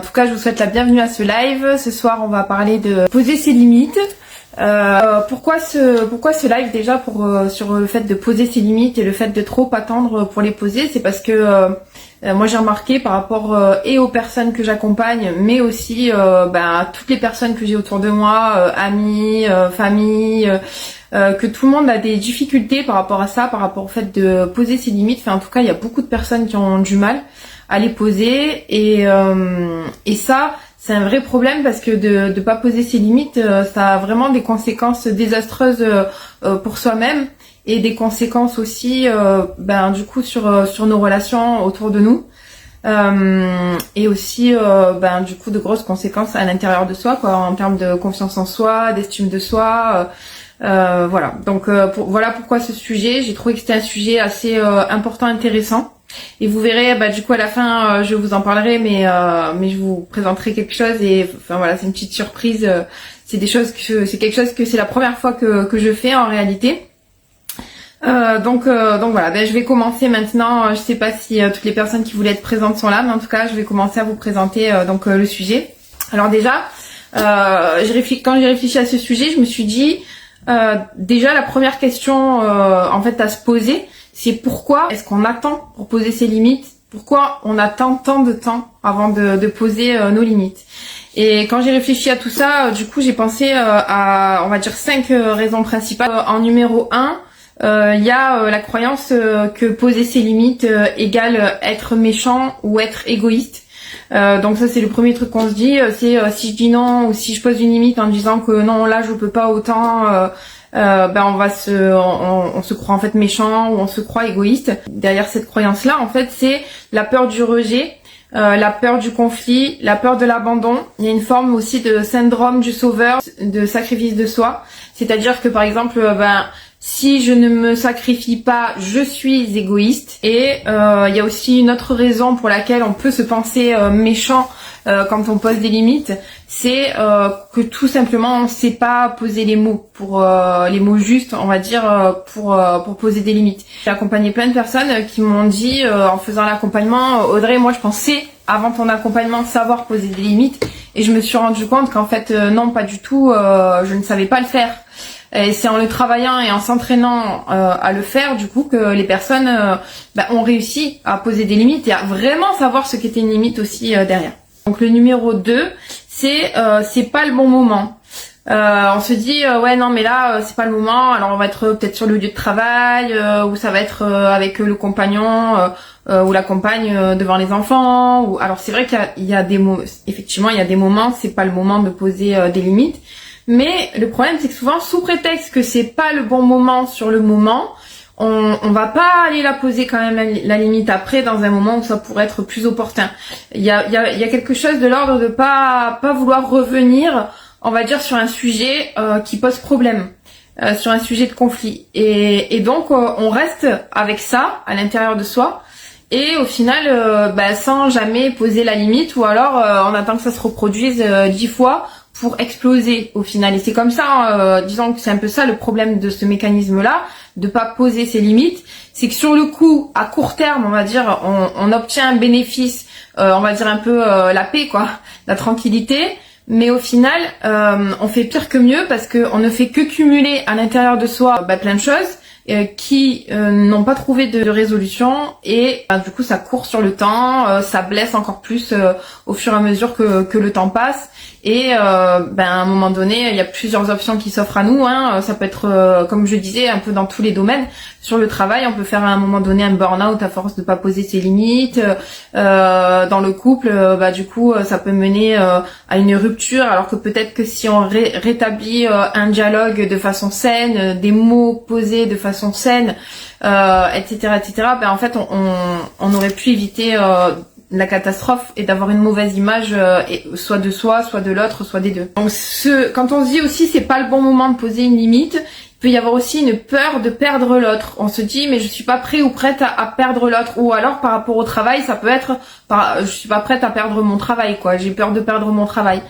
En tout cas, je vous souhaite la bienvenue à ce live. Ce soir, on va parler de poser ses limites. Pourquoi ce live déjà sur le fait de poser ses limites et le fait de trop attendre pour les poser, c'est parce que moi j'ai remarqué par rapport et aux personnes que j'accompagne, mais aussi à toutes les personnes que j'ai autour de moi, amis, famille, que tout le monde a des difficultés par rapport à ça, par rapport au fait de poser ses limites. Enfin, en tout cas, il y a beaucoup de personnes qui ont du mal à les poser et ça c'est un vrai problème parce que de pas poser ses limites, ça a vraiment des conséquences désastreuses pour soi-même et des conséquences aussi du coup sur nos relations autour de nous et aussi du coup de grosses conséquences à l'intérieur de soi, quoi, en termes de confiance en soi, d'estime de soi. Voilà. Donc voilà pourquoi ce sujet. J'ai trouvé que c'était un sujet assez important, intéressant. Et vous verrez, du coup à la fin, je vous en parlerai, mais je vous présenterai quelque chose. Et enfin voilà, c'est une petite surprise. C'est quelque chose que c'est la première fois que je fais en réalité. Donc voilà, je vais commencer maintenant. Je sais pas si toutes les personnes qui voulaient être présentes sont là, mais en tout cas, je vais commencer à vous présenter le sujet. Alors déjà, quand j'ai réfléchi à ce sujet, je me suis dit déjà la première question en fait à se poser, c'est pourquoi est-ce qu'on attend pour poser ses limites? Pourquoi on attend tant de temps avant de poser nos limites? Et quand j'ai réfléchi à tout ça, du coup j'ai pensé à, on va dire, 5 raisons principales. En numéro 1, il y a la croyance que poser ses limites égale être méchant ou être égoïste. Donc ça c'est le premier truc qu'on se dit, c'est si je dis non ou si je pose une limite en disant que non là je peux pas autant, on se croit en fait méchant ou on se croit égoïste. Derrière cette croyance là en fait c'est la peur du rejet, la peur du conflit, la peur de l'abandon. Il y a une forme aussi de syndrome du sauveur, de sacrifice de soi, c'est-à-dire que par exemple si je ne me sacrifie pas, je suis égoïste. Et il y a aussi une autre raison pour laquelle on peut se penser méchant quand on pose des limites, c'est que tout simplement on ne sait pas poser les mots les mots justes, on va dire, pour poser des limites. J'ai accompagné plein de personnes qui m'ont dit en faisant l'accompagnement, Audrey, moi je pensais avant ton accompagnement savoir poser des limites et je me suis rendu compte qu'en fait non, pas du tout, je ne savais pas le faire. Et c'est en le travaillant et en s'entraînant à le faire, du coup, que les personnes ont réussi à poser des limites et à vraiment savoir ce qu'était une limite aussi derrière. Donc le numéro 2, c'est pas le bon moment. On se dit ouais non mais là c'est pas le moment, alors on va être peut-être sur le lieu de travail ou ça va être avec le compagnon ou la compagne devant les enfants. Ou alors c'est vrai qu'il y a des moments, effectivement il y a des moments c'est pas le moment de poser des limites. Mais le problème c'est que souvent sous prétexte que c'est pas le bon moment sur le moment, on va pas aller la poser quand même la limite après dans un moment où ça pourrait être plus opportun. Il y a quelque chose de l'ordre de pas vouloir revenir, on va dire, sur un sujet qui pose problème, sur un sujet de conflit. Et donc on reste avec ça à l'intérieur de soi. Et au final, sans jamais poser la limite, ou alors on attend que ça se reproduise 10 fois pour exploser au final. Et c'est comme ça, disons que c'est un peu ça le problème de ce mécanisme-là, de pas poser ses limites, c'est que sur le coup, à court terme, on va dire, on obtient un bénéfice, on va dire un peu la paix, quoi, la tranquillité, mais au final, on fait pire que mieux parce qu'on ne fait que cumuler à l'intérieur de soi plein de choses qui n'ont pas trouvé de résolution et du coup ça court sur le temps, ça blesse encore plus au fur et à mesure que le temps passe et à un moment donné il y a plusieurs options qui s'offrent à nous, ça peut être comme je disais un peu dans tous les domaines. Sur le travail on peut faire à un moment donné un burn-out à force de pas poser ses limites, dans le couple du coup ça peut mener à une rupture, alors que peut-être que si on rétablit un dialogue de façon saine, des mots posés de façon saine, etc., en fait on aurait pu éviter la catastrophe et d'avoir une mauvaise image soit de soi, soit de l'autre, soit des deux. Donc quand on se dit aussi c'est pas le bon moment de poser une limite, il peut y avoir aussi une peur de perdre l'autre. On se dit mais je suis pas prêt ou prête à perdre l'autre, ou alors par rapport au travail ça peut être je suis pas prête à perdre mon travail, quoi, j'ai peur de perdre mon travail.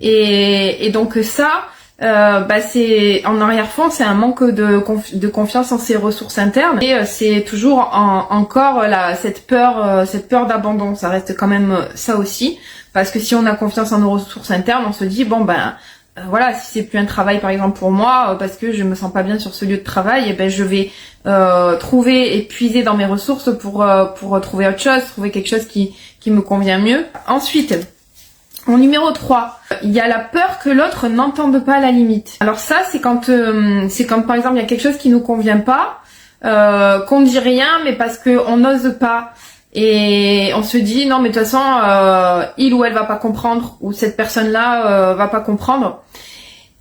Et donc ça c'est en arrière-fond, c'est un manque de confiance en ses ressources internes et c'est toujours encore cette peur d'abandon. Ça reste quand même ça aussi, parce que si on a confiance en nos ressources internes, on se dit bon voilà, si c'est plus un travail par exemple pour moi, parce que je me sens pas bien sur ce lieu de travail, et je vais trouver et puiser dans mes ressources pour trouver autre chose, trouver quelque chose qui me convient mieux. Ensuite, en numéro 3, il y a la peur que l'autre n'entende pas la limite. Alors ça, c'est quand par exemple il y a quelque chose qui nous convient pas, qu'on dit rien, mais parce que on n'ose pas. Et on se dit non mais de toute façon il ou elle va pas comprendre, ou cette personne-là va pas comprendre.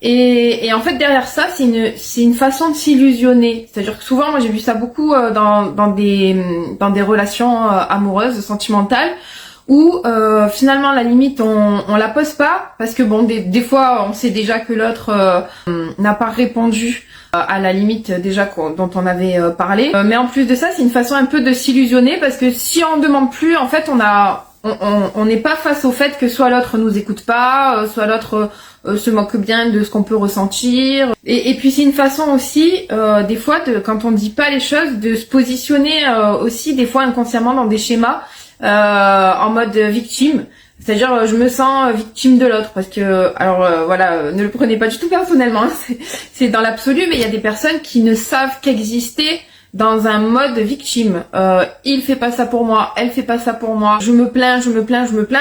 Et en fait derrière ça c'est une façon de s'illusionner. C'est-à-dire que souvent moi j'ai vu ça beaucoup dans des relations amoureuses, sentimentales, où finalement la limite on la pose pas parce que bon des fois on sait déjà que l'autre n'a pas répondu à la limite déjà dont on avait parlé, mais en plus de ça c'est une façon un peu de s'illusionner, parce que si on demande plus, en fait on n'est pas face au fait que soit l'autre nous écoute pas, soit l'autre se moque bien de ce qu'on peut ressentir, et puis c'est une façon aussi des fois quand on dit pas les choses, de se positionner aussi des fois inconsciemment dans des schémas en mode victime. C'est-à-dire je me sens victime de l'autre, parce que voilà, ne le prenez pas du tout personnellement, hein, c'est dans l'absolu, mais il y a des personnes qui ne savent qu'exister dans un mode victime. Il fait pas ça pour moi, elle fait pas ça pour moi, je me plains,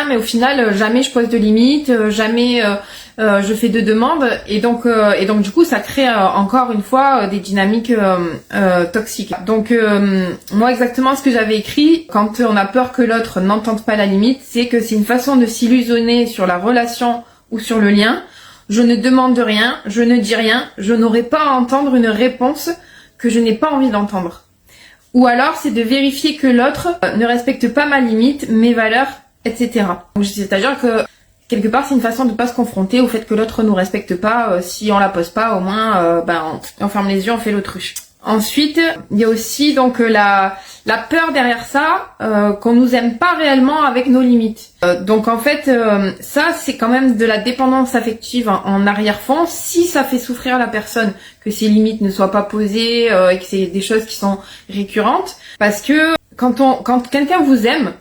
mais au final jamais je pose de limites, jamais je fais de demandes, et donc du coup ça crée encore une fois des dynamiques toxiques. Donc moi exactement ce que j'avais écrit, quand on a peur que l'autre n'entende pas la limite, c'est que c'est une façon de s'illusionner sur la relation ou sur le lien. Je ne demande rien, je ne dis rien, je n'aurai pas à entendre une réponse que je n'ai pas envie d'entendre. Ou alors c'est de vérifier que l'autre ne respecte pas ma limite, mes valeurs, etc. Donc c'est-à-dire que quelque part c'est une façon de pas se confronter au fait que l'autre nous respecte pas. Si on la pose pas, au moins on ferme les yeux, on fait l'autruche. Ensuite, il y a aussi donc la peur derrière ça, qu'on nous aime pas réellement avec nos limites. Donc en fait, ça c'est quand même de la dépendance affective en arrière-fond. Si ça fait souffrir la personne, que ces limites ne soient pas posées et que c'est des choses qui sont récurrentes, parce que quand quelqu'un vous aime,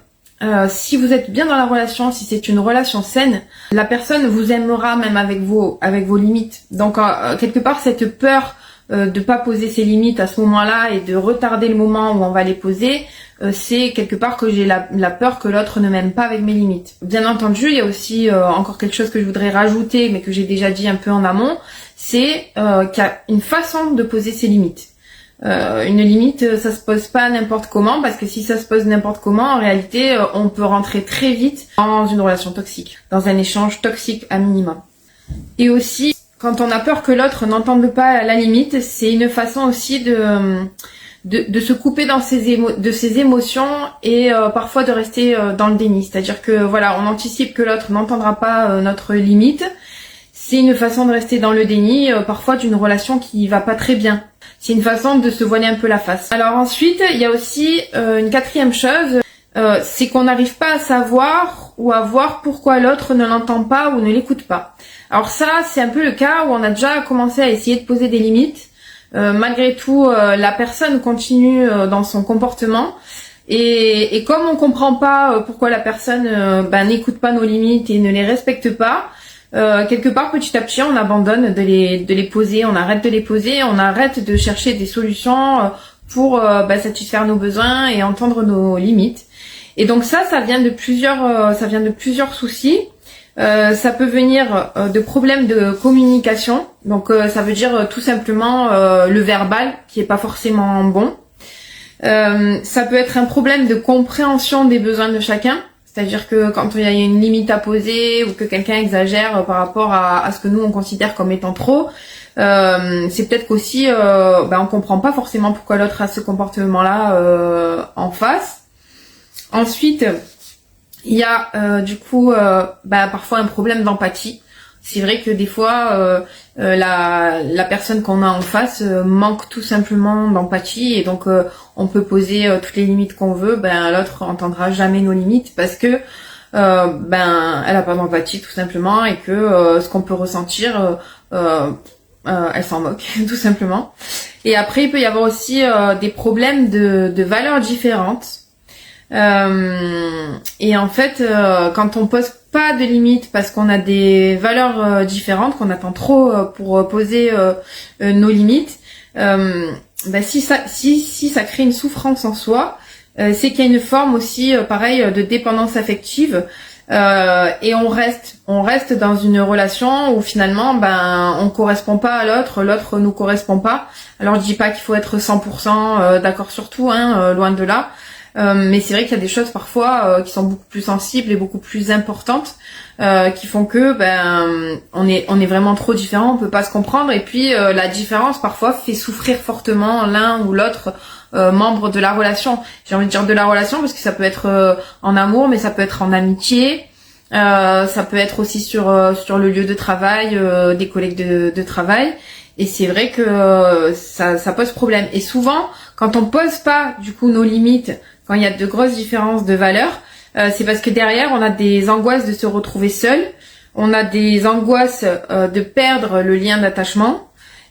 si vous êtes bien dans la relation, si c'est une relation saine, la personne vous aimera même avec vos limites. Donc quelque part cette peur de pas poser ses limites à ce moment-là et de retarder le moment où on va les poser, c'est quelque part que j'ai la peur que l'autre ne m'aime pas avec mes limites. Bien entendu, il y a aussi encore quelque chose que je voudrais rajouter, mais que j'ai déjà dit un peu en amont, c'est qu'il y a une façon de poser ses limites. Une limite, ça se pose pas n'importe comment, parce que si ça se pose n'importe comment, en réalité, on peut rentrer très vite dans une relation toxique, dans un échange toxique à minimum. Et aussi, quand on a peur que l'autre n'entende pas la limite, c'est une façon aussi de se couper de ses émotions et parfois de rester dans le déni. C'est-à-dire que voilà, on anticipe que l'autre n'entendra pas notre limite. C'est une façon de rester dans le déni, parfois d'une relation qui va pas très bien. C'est une façon de se voiler un peu la face. Alors ensuite, il y a aussi une quatrième chose, c'est qu'on n'arrive pas à savoir ou à voir pourquoi l'autre ne l'entend pas ou ne l'écoute pas. Alors ça, c'est un peu le cas où on a déjà commencé à essayer de poser des limites. Malgré tout, la personne continue dans son comportement. Et comme on comprend pas pourquoi la personne n'écoute pas nos limites et ne les respecte pas, quelque part petit à petit on abandonne de les poser, on arrête de les poser, on arrête de chercher des solutions pour satisfaire nos besoins et entendre nos limites. Et donc ça vient de plusieurs soucis. Ça peut venir de problèmes de communication, donc ça veut dire tout simplement le verbal qui est pas forcément bon. Ça peut être un problème de compréhension des besoins de chacun, c'est-à-dire que quand il y a une limite à poser ou que quelqu'un exagère par rapport à ce que nous on considère comme étant trop, c'est peut-être qu'aussi on comprend pas forcément pourquoi l'autre a ce comportement-là en face. Ensuite, il y a parfois un problème d'empathie. C'est vrai que des fois, la personne qu'on a en face manque tout simplement d'empathie, et donc on peut poser toutes les limites qu'on veut, l'autre entendra jamais nos limites parce que ben elle a pas d'empathie tout simplement et que ce qu'on peut ressentir, elle s'en moque tout simplement. Et après il peut y avoir aussi des problèmes de valeurs différentes. Et en fait, quand on pose pas de limites parce qu'on a des valeurs différentes, qu'on attend trop pour poser nos limites, ben si ça crée une souffrance en soi, c'est qu'il y a une forme aussi pareil de dépendance affective, et on reste dans une relation où finalement ben on correspond pas à l'autre nous correspond pas. Alors je dis pas qu'il faut être 100% d'accord sur tout, loin de là. Mais c'est vrai qu'il y a des choses parfois qui sont beaucoup plus sensibles et beaucoup plus importantes, qui font que ben on est vraiment trop différents, on peut pas se comprendre, et puis la différence parfois fait souffrir fortement l'un ou l'autre membre de la relation. J'ai envie de dire de la relation parce que ça peut être en amour, mais ça peut être en amitié, ça peut être aussi sur le lieu de travail, des collègues de travail. Et c'est vrai que ça pose problème. Et souvent, quand on pose pas du coup nos limites, quand il y a de grosses différences de valeurs, c'est parce que derrière on a des angoisses de se retrouver seul, on a des angoisses de perdre le lien d'attachement,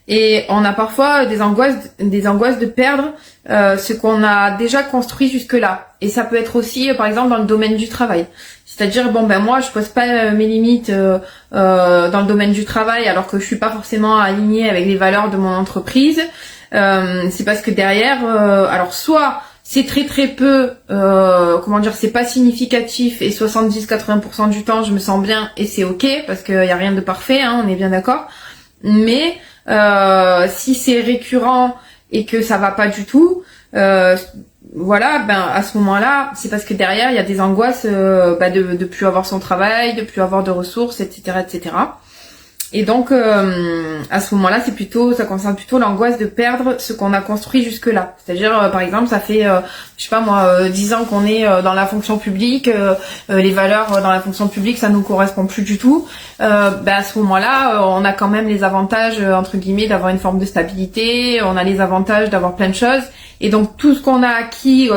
et on a parfois des angoisses de perdre ce qu'on a déjà construit jusque-là. Et ça peut être aussi par exemple dans le domaine du travail. C'est-à-dire bon ben moi je pose pas mes limites dans le domaine du travail alors que je suis pas forcément alignée avec les valeurs de mon entreprise. C'est parce que derrière alors soit c'est très très peu c'est pas significatif et 70-80% du temps je me sens bien et c'est ok parce qu'il y a rien de parfait, on est bien d'accord. Mais si c'est récurrent et que ça va pas du tout, voilà, ben à ce moment-là, c'est parce que derrière il y a des angoisses de plus avoir son travail, de plus avoir de ressources, etc., etc. Et donc à ce moment-là, ça concerne plutôt l'angoisse de perdre ce qu'on a construit jusque-là. C'est-à-dire par exemple, ça fait 10 ans qu'on est dans la fonction publique, les valeurs dans la fonction publique, ça nous correspond plus du tout. À ce moment-là, on a quand même les avantages entre guillemets d'avoir une forme de stabilité, on a les avantages d'avoir plein de choses. Et donc tout ce qu'on a acquis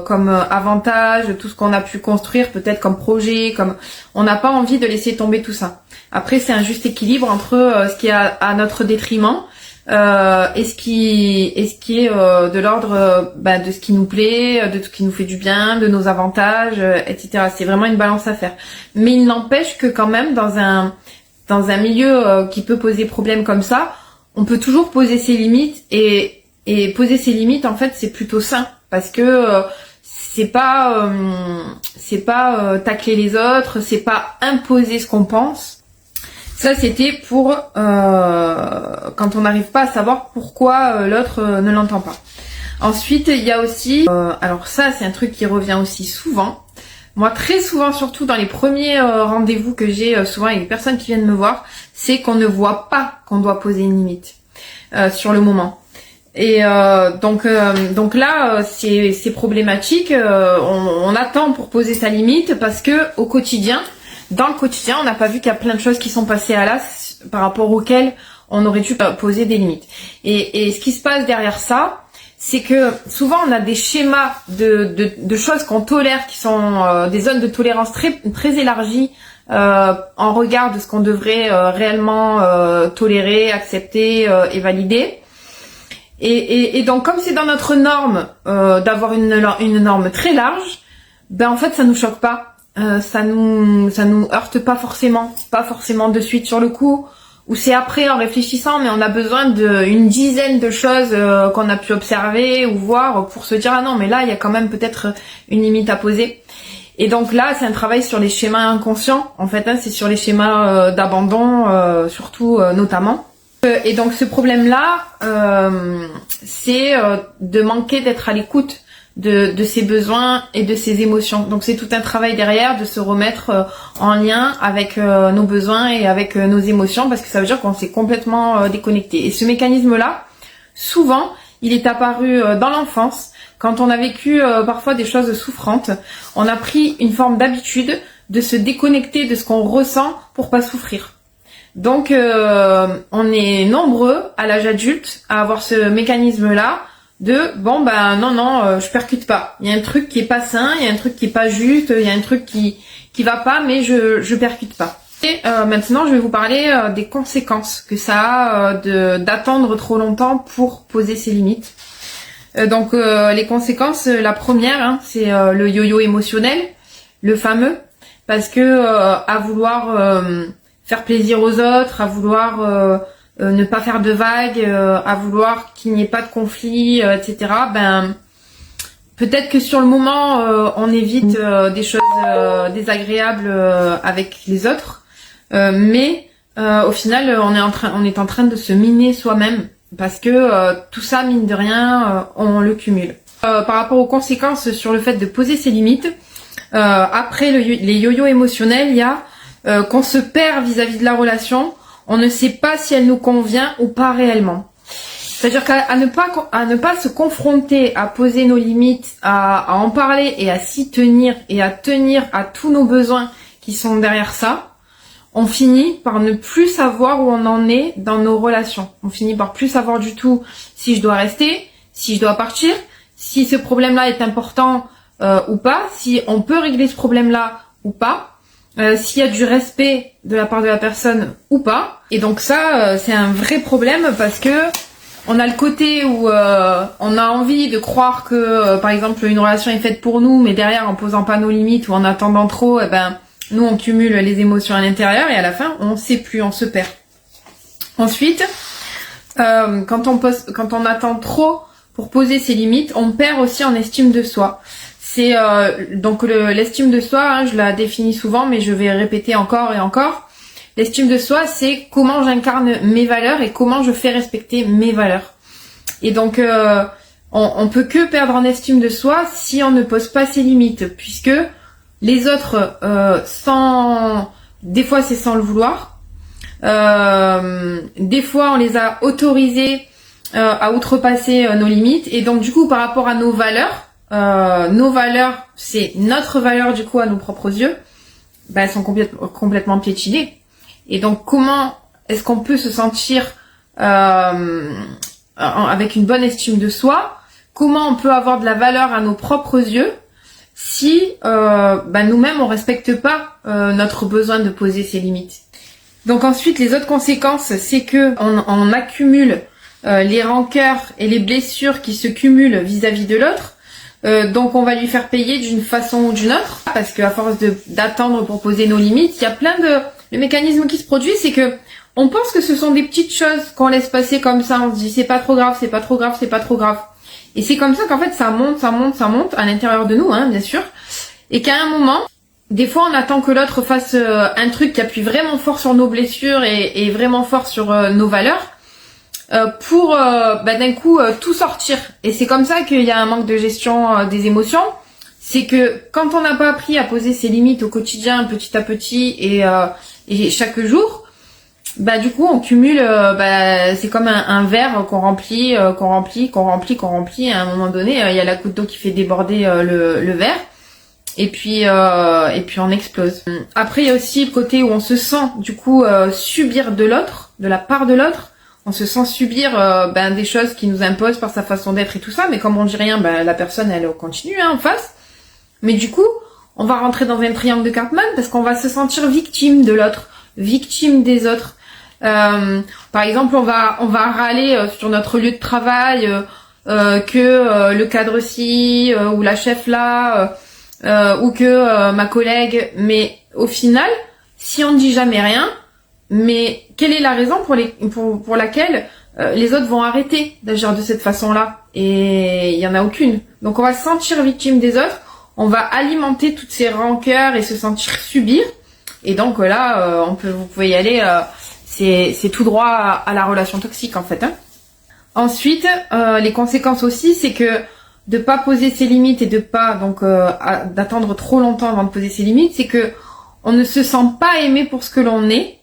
comme avantage, tout ce qu'on a pu construire peut-être comme projet, on n'a pas envie de laisser tomber tout ça. Après c'est un juste équilibre entre ce qui est à notre détriment et ce qui est de l'ordre de ce qui nous plaît, de ce qui nous fait du bien, de nos avantages, etc. C'est vraiment une balance à faire. Mais il n'empêche que quand même dans un milieu qui peut poser problème comme ça, on peut toujours poser ses limites et poser ses limites, en fait, c'est plutôt sain parce que c'est pas tacler les autres, c'est pas imposer ce qu'on pense. Ça, c'était pour quand on n'arrive pas à savoir pourquoi l'autre ne l'entend pas. Ensuite, il y a aussi, alors ça, c'est un truc qui revient aussi souvent. Moi, très souvent, surtout dans les premiers rendez-vous que j'ai souvent avec les personnes qui viennent me voir, c'est qu'on ne voit pas qu'on doit poser une limite sur le moment. Et donc là c'est problématique. On attend pour poser sa limite parce que dans le quotidien, on n'a pas vu qu'il y a plein de choses qui sont passées à l'as par rapport auxquelles on aurait dû poser des limites. Et ce qui se passe derrière ça, c'est que souvent on a des schémas de choses qu'on tolère qui sont des zones de tolérance très très élargies en regard de ce qu'on devrait réellement tolérer, accepter et valider. Et donc comme c'est dans notre norme d'avoir une norme très large, ben en fait ça nous choque pas, ça nous heurte pas forcément de suite sur le coup, ou c'est après en réfléchissant, mais on a besoin d'une dizaine de choses qu'on a pu observer ou voir pour se dire ah non mais là il y a quand même peut-être une limite à poser. Et donc là c'est un travail sur les schémas inconscients en fait, c'est sur les schémas d'abandon surtout notamment. Et donc ce problème-là, c'est de manquer d'être à l'écoute de ses besoins et de ses émotions. Donc c'est tout un travail derrière de se remettre en lien avec nos besoins et avec nos émotions, parce que ça veut dire qu'on s'est complètement déconnecté. Et ce mécanisme-là, souvent, il est apparu dans l'enfance, quand on a vécu parfois des choses souffrantes. On a pris une forme d'habitude de se déconnecter de ce qu'on ressent pour pas souffrir. Donc on est nombreux à l'âge adulte à avoir ce mécanisme-là de bon ben non, je percute pas. Il y a un truc qui est pas sain, il y a un truc qui est pas juste, il y a un truc qui va pas, mais je percute pas. Et maintenant, je vais vous parler des conséquences que ça a d'attendre trop longtemps pour poser ses limites. Donc les conséquences, la première, hein, c'est le yo-yo émotionnel, le fameux, parce que à vouloir faire plaisir aux autres, à vouloir ne pas faire de vagues, à vouloir qu'il n'y ait pas de conflit, etc. Ben peut-être que sur le moment, on évite des choses désagréables avec les autres, mais au final, on est en train de se miner soi-même parce que tout ça, mine de rien, on le cumule. Par rapport aux conséquences sur le fait de poser ses limites, après les yo-yo émotionnels, il y a qu'on se perd vis-à-vis de la relation. On ne sait pas si elle nous convient ou pas réellement. C'est-à-dire qu'à ne pas se confronter, à poser nos limites, à en parler et à s'y tenir et à tenir à tous nos besoins qui sont derrière ça, on finit par ne plus savoir où on en est dans nos relations. On finit par plus savoir du tout si je dois rester, si je dois partir, si ce problème-là est important ou pas, si on peut régler ce problème-là ou pas. S'il y a du respect de la part de la personne ou pas. Et donc ça, c'est un vrai problème parce que on a le côté où on a envie de croire que, par exemple, une relation est faite pour nous, mais derrière, en posant pas nos limites ou en attendant trop, nous, on cumule les émotions à l'intérieur et à la fin, on sait plus, on se perd. Ensuite, quand on attend trop pour poser ses limites, on perd aussi en estime de soi. C'est donc l'estime de soi, hein, je la définis souvent, mais je vais répéter encore et encore. L'estime de soi, c'est comment j'incarne mes valeurs et comment je fais respecter mes valeurs. Et donc, on peut que perdre en estime de soi si on ne pose pas ses limites, puisque les autres, des fois c'est sans le vouloir, des fois on les a autorisés à outrepasser nos limites, et donc du coup par rapport à nos valeurs, c'est notre valeur du coup à nos propres yeux, elles sont complètement piétinées. Et donc comment est-ce qu'on peut se sentir avec une bonne estime de soi? Comment on peut avoir de la valeur à nos propres yeux si nous-mêmes on respecte pas notre besoin de poser ses limites? Donc ensuite, les autres conséquences, c'est que on accumule les rancœurs et les blessures qui se cumulent vis-à-vis de l'autre. Donc on va lui faire payer d'une façon ou d'une autre, parce qu'à force d'attendre pour poser nos limites, il y a plein de... Le mécanisme qui se produit, c'est que on pense que ce sont des petites choses qu'on laisse passer comme ça, on se dit c'est pas trop grave, c'est pas trop grave, c'est pas trop grave. Et c'est comme ça qu'en fait ça monte à l'intérieur de nous, hein, bien sûr. Et qu'à un moment, des fois on attend que l'autre fasse un truc qui appuie vraiment fort sur nos blessures et vraiment fort sur nos valeurs, pour d'un coup tout sortir. Et c'est comme ça qu'il y a un manque de gestion des émotions. C'est que quand on n'a pas appris à poser ses limites au quotidien, petit à petit et chaque jour, du coup on cumule, c'est comme un verre qu'on remplit, qu'on remplit. À un moment donné, il y a la goutte d'eau qui fait déborder le verre. Et puis on explose. Après, il y a aussi le côté où on se sent du coup subir de l'autre, de la part de l'autre. On se sent subir des choses qui nous imposent par sa façon d'être et tout ça, mais comme on dit rien, la personne elle continue en face. Mais du coup, on va rentrer dans un triangle de Cartman parce qu'on va se sentir victime de l'autre, victime des autres. Par exemple, on va râler sur notre lieu de travail que le cadre ci ou la chef là ou que ma collègue. Mais au final, si on ne dit jamais rien, mais quelle est la raison pour laquelle les autres vont arrêter d'agir de cette façon-là? Et il y en a aucune. Donc on va se sentir victime des autres, on va alimenter toutes ces rancœurs et se sentir subir. Et donc là, vous pouvez y aller. C'est tout droit à la relation toxique en fait. Hein. Ensuite, les conséquences aussi, c'est que de pas poser ses limites et de pas d'attendre trop longtemps avant de poser ses limites, c'est que on ne se sent pas aimé pour ce que l'on est.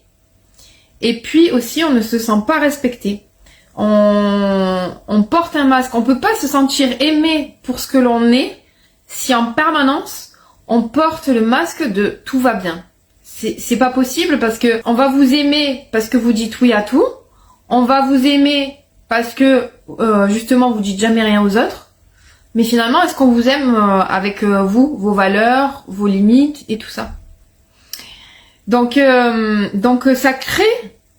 Et puis aussi, on ne se sent pas respecté. On porte un masque. On peut pas se sentir aimé pour ce que l'on est si en permanence on porte le masque de tout va bien. C'est pas possible parce que on va vous aimer parce que vous dites oui à tout. On va vous aimer parce que justement vous dites jamais rien aux autres. Mais finalement, est-ce qu'on vous aime avec vous, vos valeurs, vos limites et tout ça? Donc ça crée,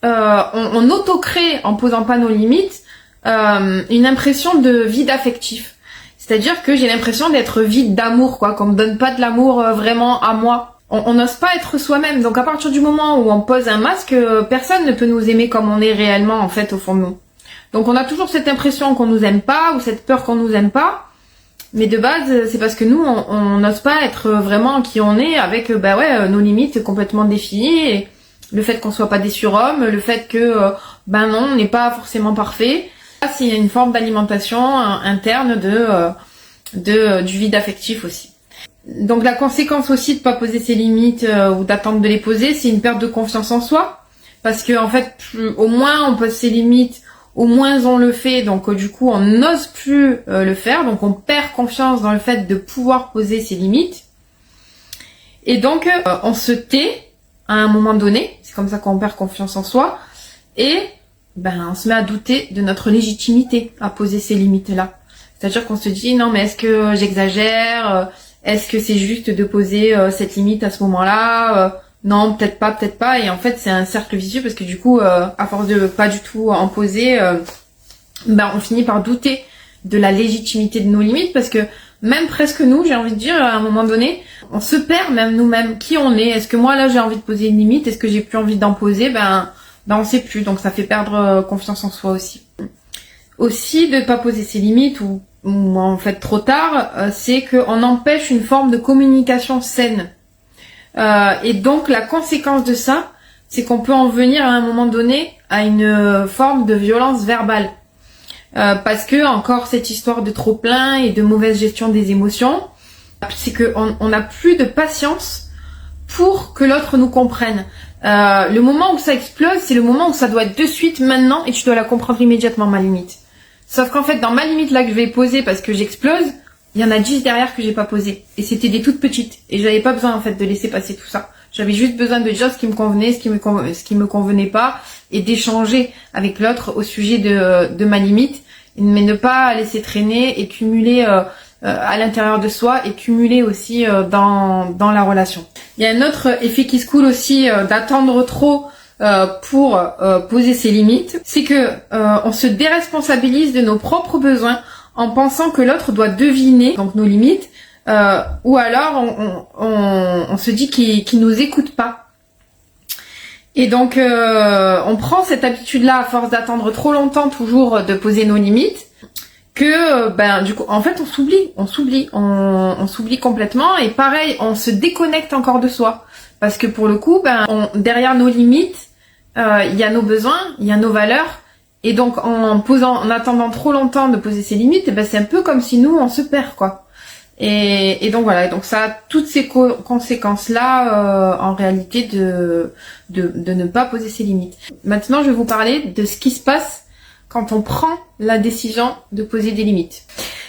on auto-crée en posant pas nos limites une impression de vide affectif. C'est-à-dire que j'ai l'impression d'être vide d'amour, quoi, qu'on me donne pas de l'amour vraiment à moi. On n'ose pas être soi-même. Donc à partir du moment où on pose un masque, personne ne peut nous aimer comme on est réellement en fait au fond de nous. Donc on a toujours cette impression qu'on nous aime pas ou cette peur qu'on nous aime pas. Mais de base, c'est parce que nous, on n'ose pas être vraiment qui on est avec nos limites complètement définies. Et le fait qu'on soit pas des surhommes, le fait que non, on n'est pas forcément parfait. Là, c'est une forme d'alimentation interne du vide affectif aussi. Donc la conséquence aussi de pas poser ses limites ou d'attendre de les poser, c'est une perte de confiance en soi. Parce que en fait, au moins on pose ses limites, au moins on le fait, donc du coup on n'ose plus le faire, donc on perd confiance dans le fait de pouvoir poser ses limites. Et donc on se tait à un moment donné, c'est comme ça qu'on perd confiance en soi, et on se met à douter de notre légitimité à poser ces limites-là. C'est-à-dire qu'on se dit non mais est-ce que j'exagère, est-ce que c'est juste de poser cette limite à ce moment-là, non, peut-être pas, et en fait c'est un cercle vicieux parce que du coup, à force de pas du tout en poser, on finit par douter de la légitimité de nos limites parce que même presque nous, j'ai envie de dire, à un moment donné, on se perd même nous-mêmes, qui on est. Est-ce que moi là j'ai envie de poser une limite, est-ce que j'ai plus envie d'en poser, on sait plus, donc ça fait perdre confiance en soi aussi. Aussi de pas poser ses limites ou en fait trop tard, c'est qu'on empêche une forme de communication saine. Et donc la conséquence de ça, c'est qu'on peut en venir à un moment donné à une forme de violence verbale. Parce que encore cette histoire de trop plein et de mauvaise gestion des émotions, c'est qu'on n'a plus de patience pour que l'autre nous comprenne. Le moment où ça explose, c'est le moment où ça doit être de suite, maintenant, et tu dois la comprendre immédiatement, ma limite. Sauf qu'en fait, dans ma limite là que je vais poser parce que j'explose, il y en a 10 derrière que j'ai pas posé. Et c'était des toutes petites. Et j'avais pas besoin en fait de laisser passer tout ça. J'avais juste besoin de dire ce qui me convenait, ce qui me convenait pas, et d'échanger avec l'autre au sujet de ma limite, mais ne pas laisser traîner et cumuler à l'intérieur de soi et cumuler aussi dans la relation. Il y a un autre effet qui se coule aussi d'attendre trop pour poser ses limites, c'est que on se déresponsabilise de nos propres besoins en pensant que l'autre doit deviner donc nos limites, ou alors on se dit qu'il nous écoute pas. Et donc on prend cette habitude-là à force d'attendre trop longtemps toujours de poser nos limites, que du coup en fait on s'oublie complètement, et pareil on se déconnecte encore de soi parce que pour le coup derrière nos limites il y a nos besoins, il y a nos valeurs. Et donc en attendant trop longtemps de poser ses limites, c'est un peu comme si nous on se perd quoi. Et donc voilà, donc ça a toutes ces conséquences là en réalité de ne pas poser ses limites. Maintenant je vais vous parler de ce qui se passe quand on prend la décision de poser des limites.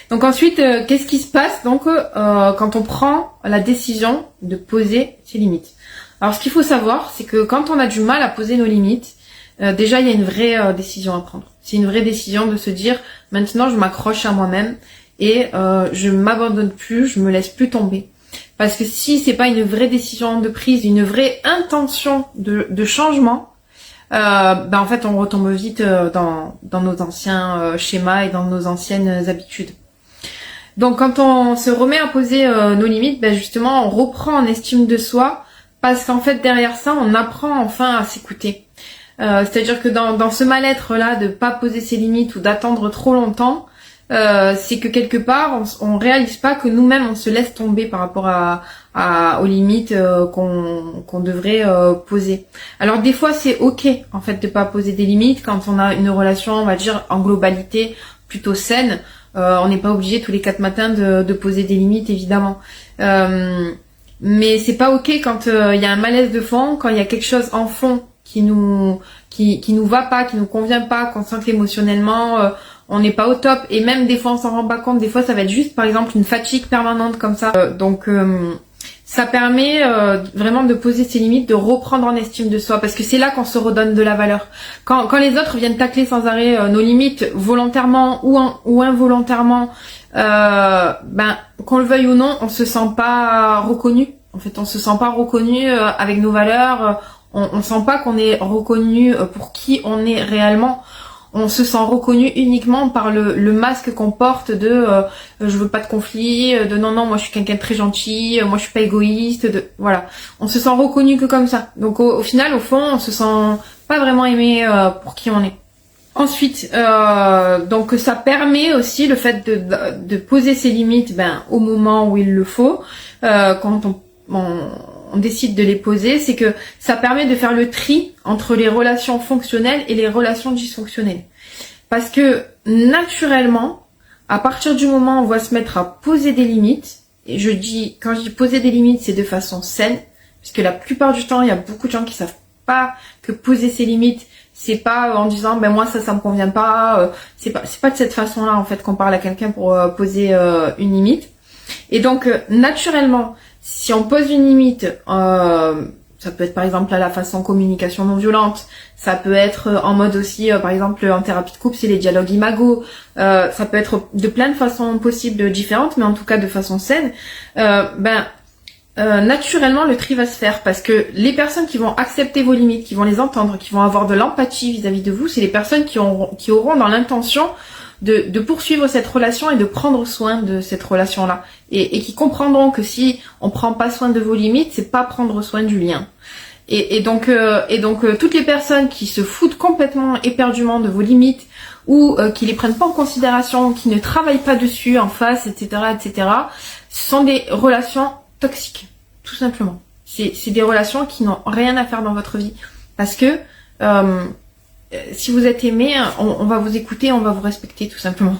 Donc ensuite qu'est-ce qui se passe donc quand on prend la décision de poser ses limites. Alors ce qu'il faut savoir, c'est que quand on a du mal à poser nos limites, déjà il y a une vraie décision à prendre. C'est une vraie décision de se dire maintenant je m'accroche à moi-même et je m'abandonne plus, je me laisse plus tomber. Parce que si c'est pas une vraie décision de prise, une vraie intention de changement, en fait on retombe vite dans nos anciens schémas et dans nos anciennes habitudes. Donc quand on se remet à poser nos limites, justement on reprend en estime de soi, parce qu'en fait derrière ça on apprend enfin à s'écouter. C'est-à-dire que dans ce mal-être là de pas poser ses limites ou d'attendre trop longtemps, c'est que quelque part on réalise pas que nous-mêmes on se laisse tomber par rapport aux limites qu'on devrait poser. Alors des fois c'est ok en fait de pas poser des limites quand on a une relation, on va dire en globalité plutôt saine. On n'est pas obligé tous les 4 matins de poser des limites évidemment. Mais c'est pas ok quand il y a un malaise de fond, quand il y a quelque chose en fond qui nous va pas, qui nous convient pas, qu'on sent qu'émotionnellement on n'est pas au top, et même des fois on s'en rend pas compte, des fois ça va être juste par exemple une fatigue permanente comme ça. Donc ça permet vraiment de poser ses limites, de reprendre en estime de soi, parce que c'est là qu'on se redonne de la valeur. Quand les autres viennent tacler sans arrêt nos limites, volontairement ou involontairement, qu'on le veuille ou non, on se sent pas reconnu. En fait, on se sent pas reconnu avec nos valeurs. On sent pas qu'on est reconnu pour qui on est réellement. On se sent reconnu uniquement par le masque qu'on porte de je veux pas de conflit, de non moi je suis quelqu'un de très gentil, moi je suis pas égoïste, voilà. On se sent reconnu que comme ça. Donc au final, au fond, on se sent pas vraiment aimé pour qui on est. Ensuite, donc ça permet aussi le fait de poser ses limites au moment où il le faut, quand on décide de les poser, c'est que ça permet de faire le tri entre les relations fonctionnelles et les relations dysfonctionnelles. Parce que naturellement, à partir du moment où on va se mettre à poser des limites, et quand je dis poser des limites, c'est de façon saine, parce que la plupart du temps, il y a beaucoup de gens qui savent pas que poser ses limites, c'est pas en disant moi ça me convient pas, c'est pas de cette façon-là en fait qu'on parle à quelqu'un pour poser une limite. Et donc naturellement, si on pose une limite, ça peut être par exemple à la façon communication non violente, ça peut être en mode aussi, par exemple en thérapie de couple, c'est les dialogues imago, ça peut être de plein de façons possibles différentes, mais en tout cas de façon saine, naturellement le tri va se faire, parce que les personnes qui vont accepter vos limites, qui vont les entendre, qui vont avoir de l'empathie vis-à-vis de vous, c'est les personnes qui auront dans l'intention de poursuivre cette relation et de prendre soin de cette relation-là. Et qui comprendront que si on prend pas soin de vos limites, c'est pas prendre soin du lien. Et donc toutes les personnes qui se foutent complètement éperdument de vos limites, ou qui les prennent pas en considération, qui ne travaillent pas dessus en face, etc., ce sont des relations toxiques, tout simplement. C'est des relations qui n'ont rien à faire dans votre vie. Parce que si vous êtes aimé, on va vous écouter, on va vous respecter tout simplement.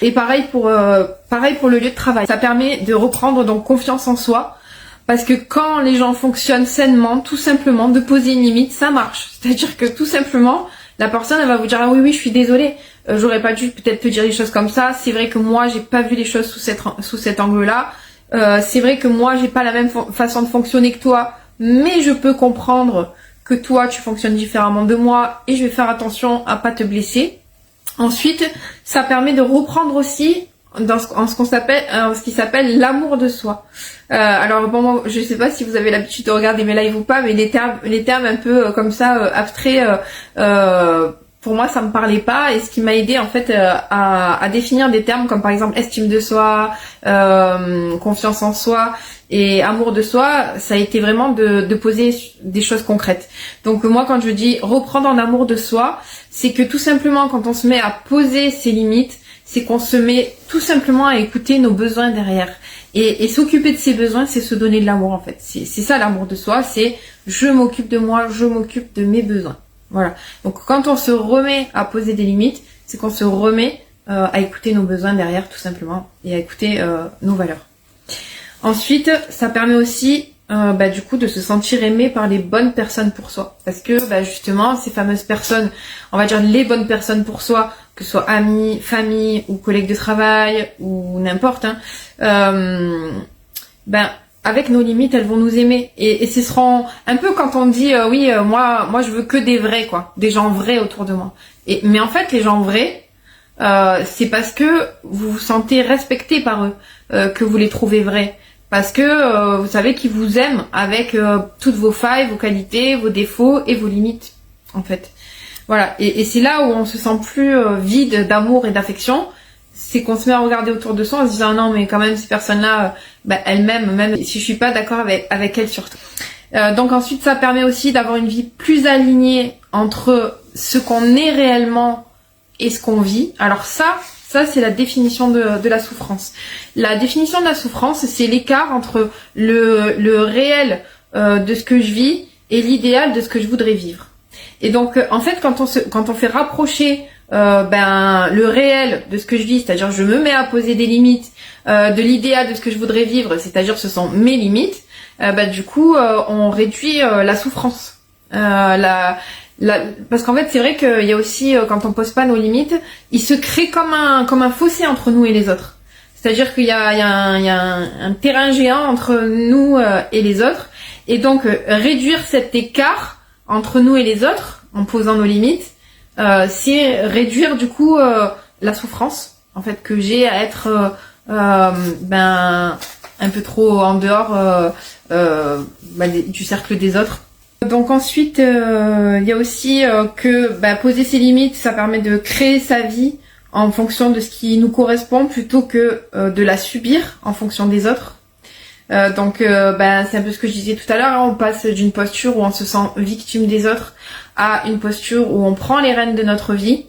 Et pareil pour le lieu de travail. Ça permet de reprendre donc confiance en soi, parce que quand les gens fonctionnent sainement, tout simplement, de poser une limite, ça marche. C'est-à-dire que tout simplement, la personne elle va vous dire ah oui je suis désolée, j'aurais pas dû peut-être te dire les choses comme ça. C'est vrai que moi j'ai pas vu les choses sous cet angle-là. C'est vrai que moi j'ai pas la même façon de fonctionner que toi, mais je peux comprendre que toi tu fonctionnes différemment de moi et je vais faire attention à pas te blesser. Ensuite, ça permet de reprendre aussi en ce qui s'appelle l'amour de soi. Alors bon, je sais pas si vous avez l'habitude de regarder mes lives ou pas, mais les termes un peu comme ça abstraits, pour moi ça me parlait pas, et ce qui m'a aidé en fait à définir des termes comme par exemple estime de soi, confiance en soi et amour de soi, ça a été vraiment de poser des choses concrètes. Donc moi quand je dis reprendre en amour de soi, c'est que tout simplement quand on se met à poser ses limites, c'est qu'on se met tout simplement à écouter nos besoins derrière. Et s'occuper de ses besoins, c'est se donner de l'amour en fait. C'est ça l'amour de soi, c'est je m'occupe de moi, je m'occupe de mes besoins. Voilà. Donc quand on se remet à poser des limites, c'est qu'on se remet à écouter nos besoins derrière tout simplement, et à écouter nos valeurs. Ensuite, ça permet aussi du coup de se sentir aimé par les bonnes personnes pour soi, parce que justement ces fameuses personnes, on va dire les bonnes personnes pour soi, que ce soit amis, famille ou collègues de travail ou n'importe, avec nos limites, elles vont nous aimer, et ce seront un peu quand on dit moi je veux que des vrais, quoi, des gens vrais autour de moi. Mais en fait les gens vrais, c'est parce que vous vous sentez respecté par eux, que vous les trouvez vrais, parce que vous savez qu'ils vous aiment avec toutes vos failles, vos qualités, vos défauts et vos limites en fait. Voilà, et c'est là où on se sent plus vide d'amour et d'affection, c'est qu'on se met à regarder autour de soi en se disant non mais quand même ces personnes-là, elles m'aiment même si je suis pas d'accord avec elles surtout. Donc ensuite ça permet aussi d'avoir une vie plus alignée entre ce qu'on est réellement et ce qu'on vit. Alors ça c'est la définition de la souffrance. La définition de la souffrance, c'est l'écart entre le réel de ce que je vis et l'idéal de ce que je voudrais vivre. Et donc en fait quand on fait rapprocher le réel de ce que je vis, c'est-à-dire je me mets à poser des limites, de l'idéal de ce que je voudrais vivre, c'est-à-dire ce sont mes limites, du coup on réduit la souffrance. Parce qu'en fait c'est vrai qu'il y a aussi quand on pose pas nos limites, il se crée comme un fossé entre nous et les autres. C'est-à-dire qu'il y a, un terrain géant entre nous et les autres. Et donc, réduire cet écart entre nous et les autres, en posant nos limites, c'est réduire du coup la souffrance, en fait, que j'ai à être un peu trop en dehors du cercle des autres. Donc ensuite, il y a aussi que poser ses limites, ça permet de créer sa vie en fonction de ce qui nous correspond plutôt que de la subir en fonction des autres. Donc c'est un peu ce que je disais tout à l'heure, hein, on passe d'une posture où on se sent victime des autres à une posture où on prend les rênes de notre vie.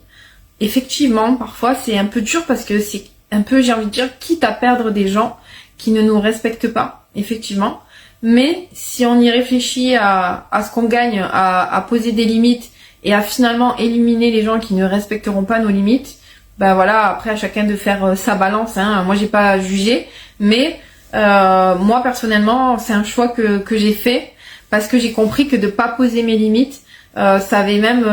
Effectivement, parfois c'est un peu dur parce que c'est un peu, j'ai envie de dire, quitte à perdre des gens qui ne nous respectent pas, effectivement. Mais si on y réfléchit à ce qu'on gagne, à poser des limites et à finalement éliminer les gens qui ne respecteront pas nos limites, voilà, après à chacun de faire sa balance, hein. Moi j'ai pas jugé, mais moi personnellement c'est un choix que j'ai fait parce que j'ai compris que de pas poser mes limites, ça avait même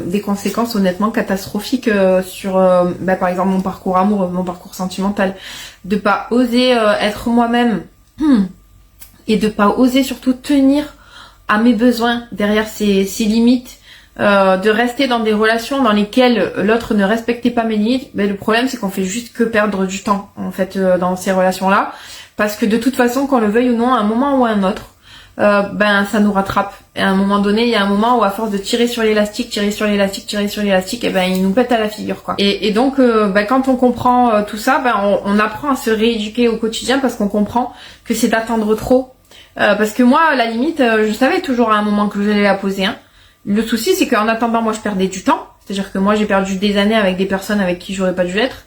des conséquences honnêtement catastrophiques sur par exemple mon parcours amoureux, mon parcours sentimental, de pas oser être moi-même et de pas oser surtout tenir à mes besoins derrière ces limites, de rester dans des relations dans lesquelles l'autre ne respectait pas mes limites. Le problème c'est qu'on fait juste que perdre du temps en fait dans ces relations là, parce que de toute façon qu'on le veuille ou non, à un moment ou à un autre, ça nous rattrape. Et à un moment donné, il y a un moment où à force de tirer sur l'élastique, il nous pète à la figure, quoi. Et donc, quand on comprend tout ça, on apprend à se rééduquer au quotidien parce qu'on comprend que c'est d'attendre trop. Parce que moi, à la limite, je savais toujours à un moment que j'allais la poser. Hein. Le souci, c'est qu'en attendant, moi, je perdais du temps. C'est-à-dire que moi, j'ai perdu des années avec des personnes avec qui j'aurais pas dû être.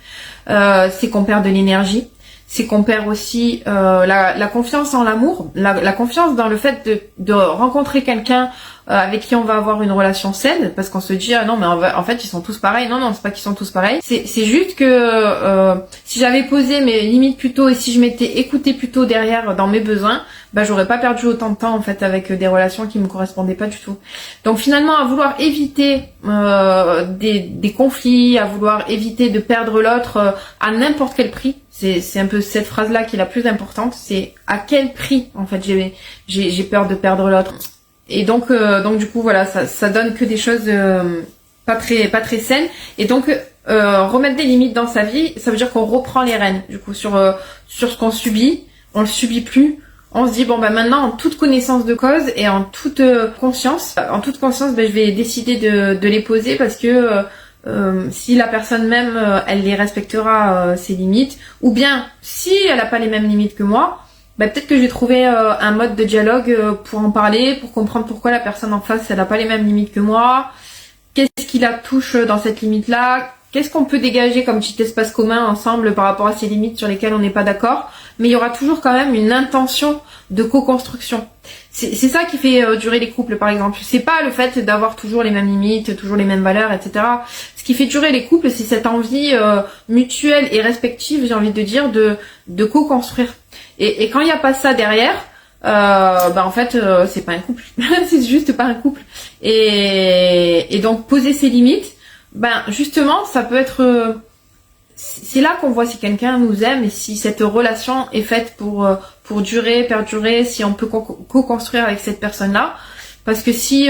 C'est qu'on perd de l'énergie. C'est qu'on perd aussi la confiance en l'amour, la confiance dans le fait de rencontrer quelqu'un avec qui on va avoir une relation saine, parce qu'on se dit non mais en fait ils sont tous pareils. Non, c'est pas qu'ils sont tous pareils, c'est juste que si j'avais posé mes limites plus tôt et si je m'étais écoutée plus tôt derrière dans mes besoins, j'aurais pas perdu autant de temps en fait avec des relations qui me correspondaient pas du tout. Donc finalement, à vouloir éviter des conflits, à vouloir éviter de perdre l'autre à n'importe quel prix, c'est un peu cette phrase-là qui est la plus importante, c'est à quel prix en fait j'ai peur de perdre l'autre. Et donc du coup voilà, ça donne que des choses pas très saines. Et donc remettre des limites dans sa vie, ça veut dire qu'on reprend les rênes du coup sur ce qu'on subit, on le subit plus. On se dit maintenant en toute connaissance de cause et en toute conscience, je vais décider de les poser parce que si la personne même elle les respectera ses limites, ou bien si elle a pas les mêmes limites que moi, peut-être que je vais trouver un mode de dialogue pour en parler, pour comprendre pourquoi la personne en face elle a pas les mêmes limites que moi, qu'est-ce qui la touche dans cette limite là, qu'est-ce qu'on peut dégager comme petit espace commun ensemble par rapport à ces limites sur lesquelles on n'est pas d'accord. Mais il y aura toujours quand même une intention de co-construction. C'est ça qui fait durer les couples, par exemple. C'est pas le fait d'avoir toujours les mêmes limites, toujours les mêmes valeurs, etc. Ce qui fait durer les couples, c'est cette envie mutuelle et respective, j'ai envie de dire, de co-construire. Et quand il n'y a pas ça derrière, en fait, c'est pas un couple. C'est juste pas un couple. Et donc, poser ses limites, justement, ça peut être... c'est là qu'on voit si quelqu'un nous aime et si cette relation est faite pour durer, perdurer, si on peut co-construire avec cette personne-là. Parce que si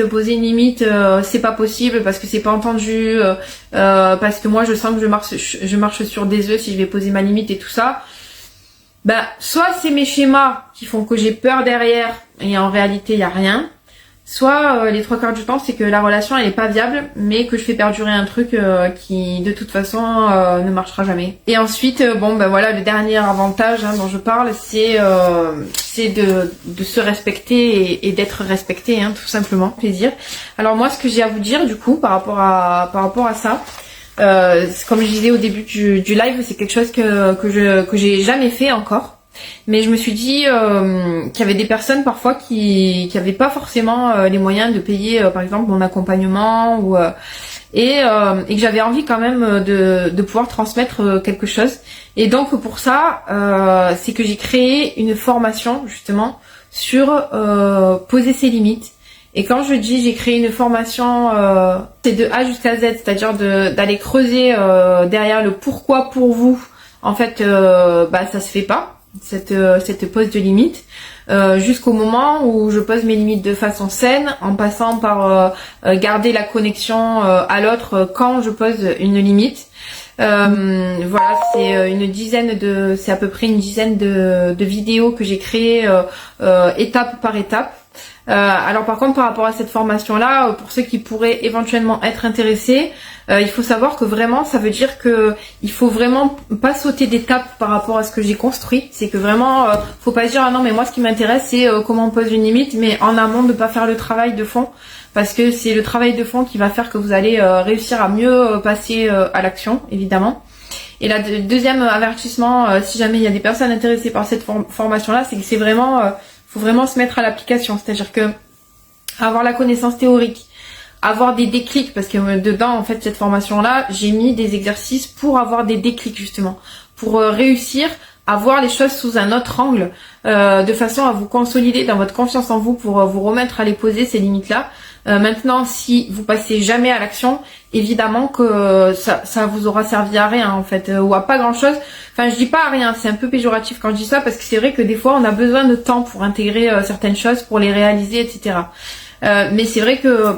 poser une limite, c'est pas possible, parce que c'est pas entendu, parce que moi je sens que je marche sur des œufs si je vais poser ma limite et tout ça, soit c'est mes schémas qui font que j'ai peur derrière et en réalité il y a rien. Soit les 3/4 du temps c'est que la relation elle est pas viable, mais que je fais perdurer un truc qui de toute façon ne marchera jamais. Et ensuite voilà, le dernier avantage dont je parle, c'est de se respecter et d'être respecté, hein, tout simplement, plaisir. Alors moi ce que j'ai à vous dire du coup par rapport à ça, comme je disais au début du live, c'est quelque chose que j'ai jamais fait encore. Mais je me suis dit qu'il y avait des personnes parfois qui avaient pas forcément les moyens de payer par exemple mon accompagnement et que j'avais envie quand même de pouvoir transmettre quelque chose. Et donc pour ça, c'est que j'ai créé une formation justement sur poser ses limites. Et quand je dis j'ai créé une formation, c'est de A jusqu'à Z, c'est-à-dire d'aller creuser derrière le pourquoi pour vous en fait, ça se fait pas, cette pose de limite, jusqu'au moment où je pose mes limites de façon saine, en passant par garder la connexion à l'autre quand je pose une limite. Voilà, c'est à peu près une dizaine de vidéos que j'ai créées étape par étape. Alors par contre, par rapport à cette formation-là, pour ceux qui pourraient éventuellement être intéressés, il faut savoir que vraiment, ça veut dire que il faut vraiment pas sauter d'étape par rapport à ce que j'ai construit. C'est que vraiment, faut pas se dire ah non mais moi ce qui m'intéresse c'est comment on pose une limite, mais en amont de pas faire le travail de fond, parce que c'est le travail de fond qui va faire que vous allez réussir à mieux passer à l'action, évidemment. Et là, deuxième avertissement, si jamais il y a des personnes intéressées par cette formation-là, c'est que c'est vraiment faut vraiment se mettre à l'application, c'est-à-dire que avoir la connaissance théorique, avoir des déclics, parce que dedans, en fait, cette formation-là, j'ai mis des exercices pour avoir des déclics, justement, pour réussir à voir les choses sous un autre angle, de façon à vous consolider dans votre confiance en vous pour vous remettre à les poser, ces limites-là. Maintenant, si vous passez jamais à l'action, évidemment que ça vous aura servi à rien en fait, ou à pas grand-chose. Enfin, je dis pas à rien, c'est un peu péjoratif quand je dis ça, parce que c'est vrai que des fois on a besoin de temps pour intégrer certaines choses, pour les réaliser, etc. Mais c'est vrai que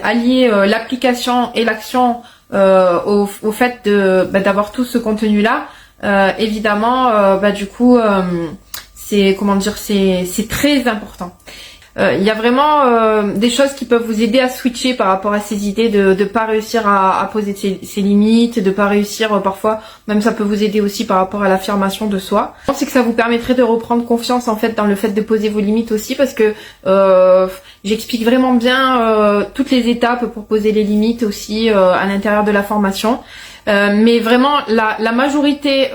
allier l'application et l'action au fait d'avoir tout ce contenu-là, évidemment, du coup, c'est très important. Il y a vraiment des choses qui peuvent vous aider à switcher par rapport à ces idées de pas réussir à poser ses limites, de pas réussir parfois, même ça peut vous aider aussi par rapport à l'affirmation de soi. Je pense que ça vous permettrait de reprendre confiance en fait dans le fait de poser vos limites aussi, parce que j'explique vraiment bien toutes les étapes pour poser les limites aussi à l'intérieur de la formation. Mais vraiment la majorité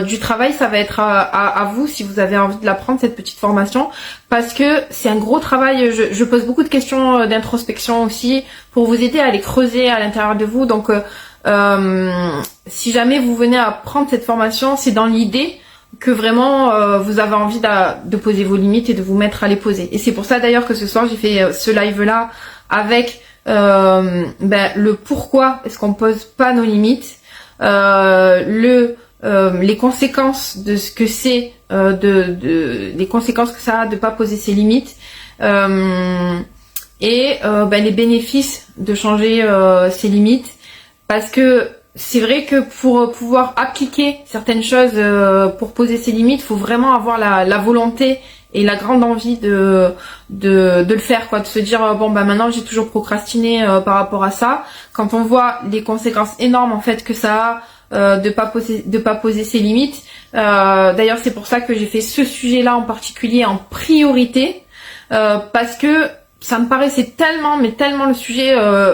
du travail, ça va être à vous si vous avez envie de la prendre, cette petite formation, parce que c'est un gros travail. Je pose beaucoup de questions d'introspection aussi pour vous aider à les creuser à l'intérieur de vous. Donc si jamais vous venez à prendre cette formation, c'est dans l'idée que vraiment vous avez envie de poser vos limites et de vous mettre à les poser. Et c'est pour ça d'ailleurs que ce soir j'ai fait ce live là avec le pourquoi est-ce qu'on pose pas nos limites, les conséquences de ce que c'est, les conséquences que ça a de pas poser ses limites, et les bénéfices de changer ses limites, parce que c'est vrai que pour pouvoir appliquer certaines choses, pour poser ses limites, faut vraiment avoir la volonté et la grande envie de le faire, quoi, de se dire maintenant j'ai toujours procrastiné par rapport à ça. Quand on voit les conséquences énormes en fait que ça a, de pas poser ses limites. D'ailleurs c'est pour ça que j'ai fait ce sujet-là en particulier en priorité, parce que ça me paraissait tellement le sujet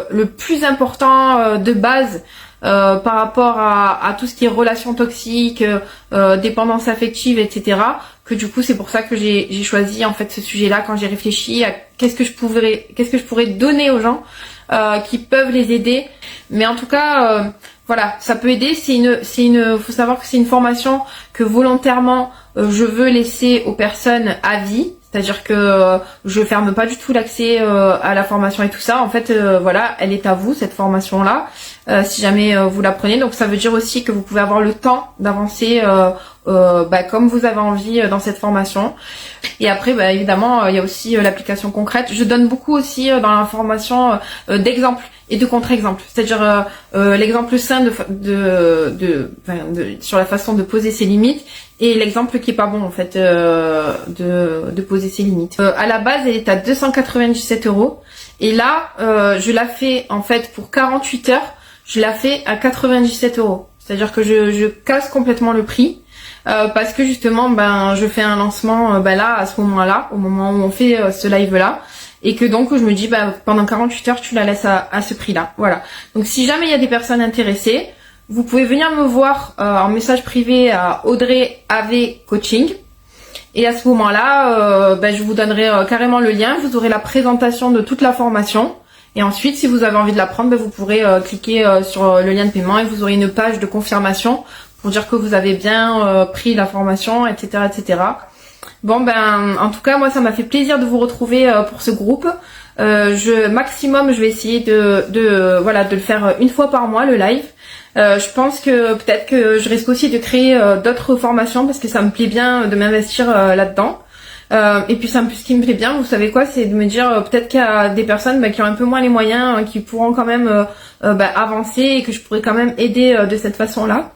le plus important de base. Par rapport à tout ce qui est relations toxiques, dépendance affective, etc. Que du coup c'est pour ça que j'ai choisi en fait ce sujet-là quand j'ai réfléchi à qu'est-ce que je pourrais donner aux gens qui peuvent les aider. Mais en tout cas, voilà, ça peut aider. Faut savoir que c'est une formation que volontairement je veux laisser aux personnes à vie. C'est-à-dire que je ferme pas du tout l'accès à la formation et tout ça. En fait, voilà, elle est à vous, cette formation-là, si jamais vous la prenez. Donc ça veut dire aussi que vous pouvez avoir le temps d'avancer comme vous avez envie dans cette formation. Et après, évidemment, il y a aussi l'application concrète. Je donne beaucoup aussi dans la formation d'exemples et de contre-exemples. C'est-à-dire l'exemple sain sur la façon de poser ses limites, et l'exemple qui est pas bon en fait de poser ses limites. À la base, elle est à 297 €, et là je la fais en fait pour 48 heures, je la fais à 97 €. C'est-à-dire que je casse complètement le prix, parce que justement je fais un lancement là à ce moment-là, au moment où on fait ce live là, et que donc je me dis pendant 48 heures tu la laisses à ce prix-là. Voilà. Donc si jamais il y a des personnes intéressées, vous pouvez venir me voir en message privé à Audrey AV Coaching. Et à ce moment-là, je vous donnerai carrément le lien. Vous aurez la présentation de toute la formation. Et ensuite, si vous avez envie de la prendre, vous pourrez cliquer sur le lien de paiement et vous aurez une page de confirmation pour dire que vous avez bien pris la formation, etc., etc. Bon, en tout cas, moi, ça m'a fait plaisir de vous retrouver pour ce groupe. Maximum, je vais essayer de le faire une fois par mois, le live. Je pense que peut-être que je risque aussi de créer d'autres formations parce que ça me plaît bien de m'investir là-dedans. Et puis ce qui me plaît bien, vous savez quoi, c'est de me dire peut-être qu'il y a des personnes qui ont un peu moins les moyens, qui pourront quand même avancer et que je pourrais quand même aider de cette façon-là.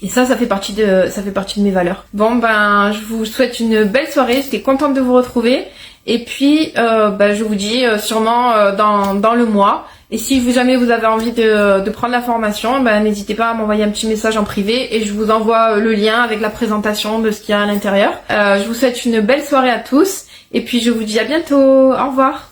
Et ça fait partie de mes valeurs. Bon je vous souhaite une belle soirée, j'étais contente de vous retrouver. Et puis je vous dis sûrement dans le mois. Et si jamais vous avez envie de prendre la formation, n'hésitez pas à m'envoyer un petit message en privé et je vous envoie le lien avec la présentation de ce qu'il y a à l'intérieur. Je vous souhaite une belle soirée à tous et puis je vous dis à bientôt. Au revoir.